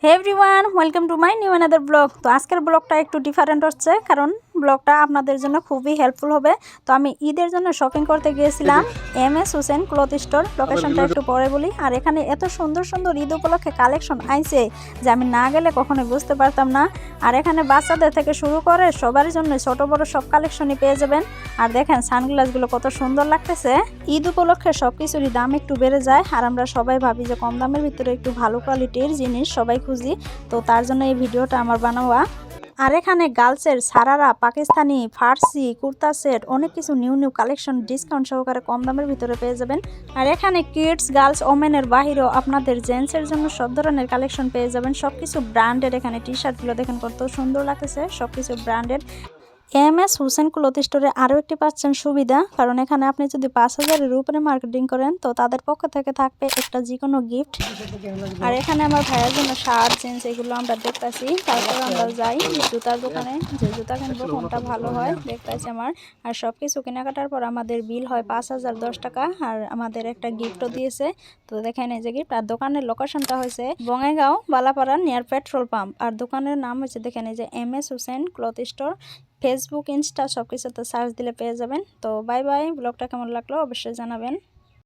Hey everyone, welcome to my new another blog. তো আজকের ব্লগটা একটু ডিফারেন্ট হচ্ছে, কারণ ব্লগটা আপনাদের জন্য খুবই হেল্পফুল হবে। তো আমি ঈদের জন্য শপিং করতে গিয়েছিলাম MS হুসেন ক্লথ স্টোর। লোকেশনটা একটু পরে বলি। আর এখানে এত সুন্দর সুন্দর ঈদ উপলক্ষে কালেকশন আইছে যে আমি না গেলে কখনোই বুঝতে পারতাম না। আর এখানে বাচ্চাদের থেকে শুরু করে সবার জন্য ছোট বড় সব কালেকশনই পেয়ে যাবেন। আর দেখেন সানগ্লাসগুলো কত সুন্দর লাগতেছে। ঈদ উপলক্ষে সব কিছুরই দাম একটু বেড়ে যায়, আর আমরা সবাই ভাবি যে কম দামের ভিতরে একটু ভালো কোয়ালিটির জিনিস সবাই খুঁজি। তো তার জন্য এই ভিডিওটা আমার বানাওয়া। আর এখানে গার্লসের সারারা, পাকিস্তানি, ফার্সি, কুর্তা সেট, অনেক কিছু নিউ নিউ কালেকশন ডিসকাউন্ট সহকারে কম দামের ভিতরে পেয়ে যাবেন। আর এখানে কিডস, গার্লস, ওমেনের বাহিরেও আপনাদের জেন্টসের জন্য সব ধরনের কালেকশন পেয়ে যাবেন। সবকিছু ব্র্যান্ডেড। এখানে টি শার্টগুলো দেখেন কত সুন্দর লাগতেছে, সবকিছু ব্র্যান্ডেড। MS হুসেন ক্লথ স্টোরে আরও একটি পাচ্ছেন সুবিধা, কারণ এখানে আপনি যদি 5,000-এর উপরে মার্কেটিং করেন তো তাদের পক্ষ থেকে থাকবে একটা যে কোনো গিফট। আর এখানে আমার ভাইয়ের জন্য শার্ট, জিন্স এগুলো আমরা দেখতেছি। তারপর আমরা যাই জুতার দোকানে, যে জুতা কিনবো কোনটা ভালো হয় দেখতেছি আমার। আর সব কিছু কেনাকাটার পর আমাদের বিল হয় 5,010 টাকা, আর আমাদের একটা গিফটও দিয়েছে। তো দেখেন এই যে গিফট। আর দোকানের লোকেশনটা হয়েছে Bongaigaon, Balapara, near petrol pump. আর দোকানের নাম হচ্ছে দেখেন এই যে MS Hussain cloth store. Facebook, Insta সব কিছুতে সার্চ দিলে পেয়ে যাবেন। তো বাই বাই। ব্লগটা কেমন লাগলো অবশ্যই জানাবেন।